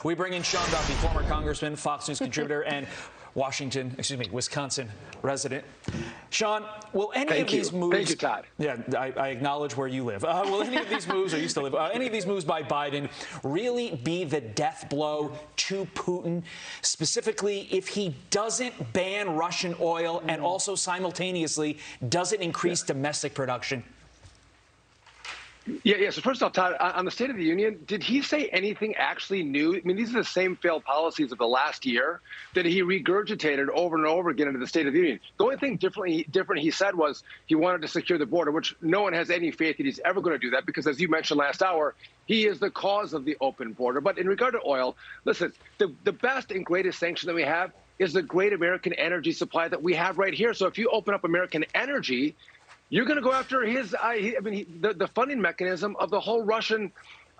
We bring in Sean Duffy, former congressman, Fox News contributor, and Wisconsin resident. Sean, will any of these moves... Thank you, Todd. Yeah, I acknowledge where you live. Will any of these moves, or you still live, any of these moves by Biden really be the death blow to Putin, specifically if he doesn't ban Russian oil and also simultaneously doesn't increase domestic production? Yeah. So first off, Todd, on the State of the Union, did he say anything actually new? I mean, these are the same failed policies of the last year that he regurgitated over and over again into the State of the Union. The only thing different he said was he wanted to secure the border, which no one has any faith that he's ever going to do that because, as you mentioned last hour, he is the cause of the open border. But in regard to oil, listen, the best and greatest sanction that we have is the great American energy supply that we have right here. So if you open up American energy, you're going to go after the funding mechanism of the whole Russian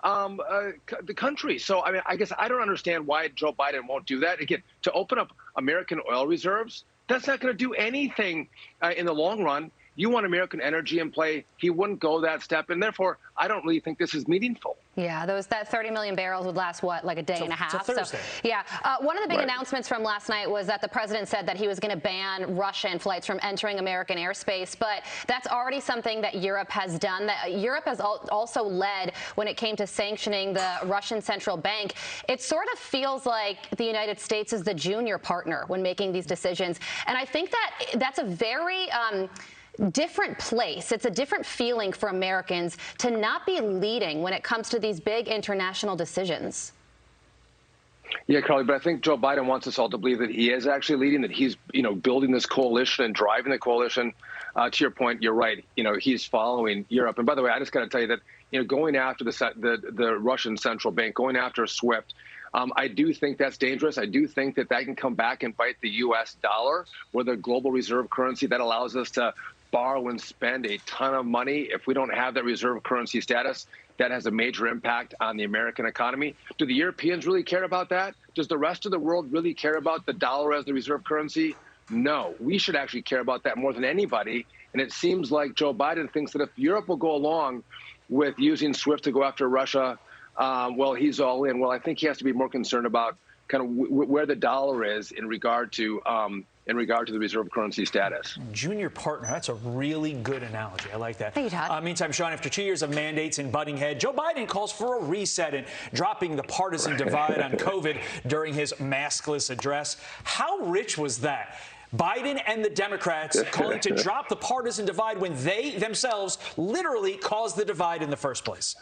the country. So, I guess I don't understand why Joe Biden won't do that. Again, to open up American oil reserves, that's not going to do anything in the long run. You want American energy in play. He wouldn't go that step. And therefore, I don't really think this is meaningful. Yeah, that 30 million barrels would last, what, like a day and a half? It's a Thursday. So, yeah. One of the big announcements from last night was that the president said that he was going to ban Russian flights from entering American airspace. But that's already something that Europe has done. That Europe has also led when it came to sanctioning the Russian central bank. It sort of feels like the United States is the junior partner when making these decisions. And I think that that's a very different place. It's a different feeling for Americans to not be leading when it comes to these big international decisions. Yeah, Carly, but I think Joe Biden wants us all to believe that he is actually leading, that he's, building this coalition and driving the coalition. To your point, you're right. He's following Europe. And by the way, I just got to tell you that, going after the Russian central bank, going after SWIFT, I do think that's dangerous. I do think that can come back and bite the U.S. dollar, or the global reserve currency that allows us to borrow and spend a ton of money. If we don't have that reserve currency status, that has a major impact on the American economy. Do the Europeans really care about that? Does the rest of the world really care about the dollar as the reserve currency? No, we should actually care about that more than anybody. And it seems like Joe Biden thinks that if Europe will go along with using SWIFT to go after Russia, well, he's all in. Well, I think he has to be more concerned about kind of where the dollar is in regard to the reserve currency status. Junior partner, that's a really good analogy. I like that. Thank you, Todd. Meantime, Sean, after 2 years of mandates and butting head, Joe Biden calls for a reset and dropping the partisan divide on COVID during his maskless address. How rich was that? Biden and the Democrats calling to drop the partisan divide when they themselves literally caused the divide in the first place.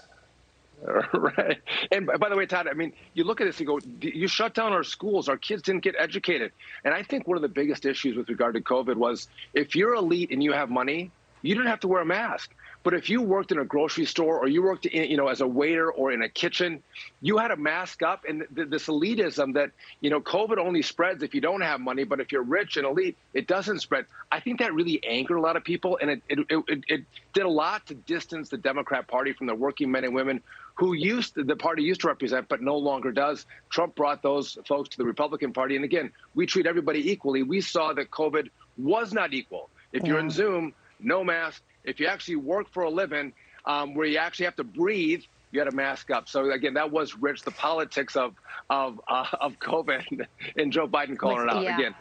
Right. And by the way, Todd, you look at this and go, you shut down our schools. Our kids didn't get educated. And I think one of the biggest issues with regard to COVID was if you're elite and you have money, you didn't have to wear a mask. But if you worked in a grocery store or you worked as a waiter or in a kitchen, you had to mask up. And this elitism that, COVID only spreads if you don't have money. But if you're rich and elite, it doesn't spread. I think that really angered a lot of people. And it did a lot to distance the Democrat Party from the working men and women who the party used to represent, but no longer does. Trump brought those folks to the Republican Party. And again, we treat everybody equally. We saw that COVID was not equal. If you're in Zoom, no mask. If you actually work for a living where you actually have to breathe, you had to mask up. So again, that was rich. The politics of COVID and Joe Biden calling it out again.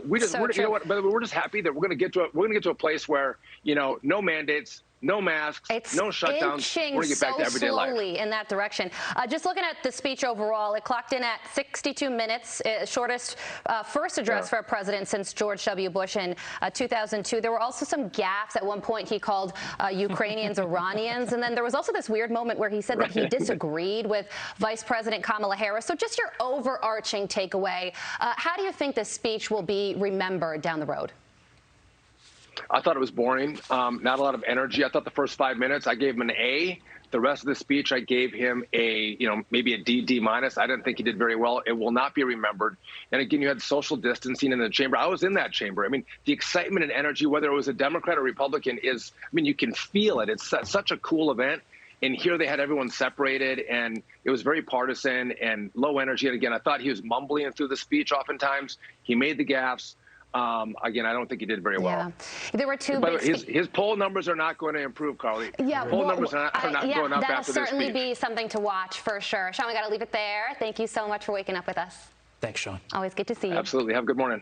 We're just happy that we're going to get to a place where no mandates, no masks, no shutdowns. We're going to get back to everyday life. Slowly in that direction. Just looking at the speech overall, it clocked in at 62 minutes, shortest first address for a president since George W. Bush in 2002. There were also some gaffes. At one point, he called Ukrainians Iranians. And then there was also this weird moment where he said that he disagreed with Vice President Kamala Harris. So just your overarching takeaway, how do you think this speech will be remembered down the road? I thought it was boring, not a lot of energy. I thought the first 5 minutes, I gave him an A. The rest of the speech, I gave him a, maybe a D minus. I didn't think he did very well. It will not be remembered. And again, you had social distancing in the chamber. I was in that chamber. The excitement and energy, whether it was a Democrat or Republican, you can feel it. It's such a cool event. And here they had everyone separated, and it was very partisan and low energy. And again, I thought he was mumbling through the speech oftentimes. He made the gaffes. Again, I don't think he did very well. Yeah. There were two But big his poll numbers are not going to improve, Carly. Yeah, poll numbers are not going up after this speech. That'll certainly be something to watch for sure. Sean, we got to leave it there. Thank you so much for waking up with us. Thanks, Sean. Always good to see you. Absolutely. Have a good morning.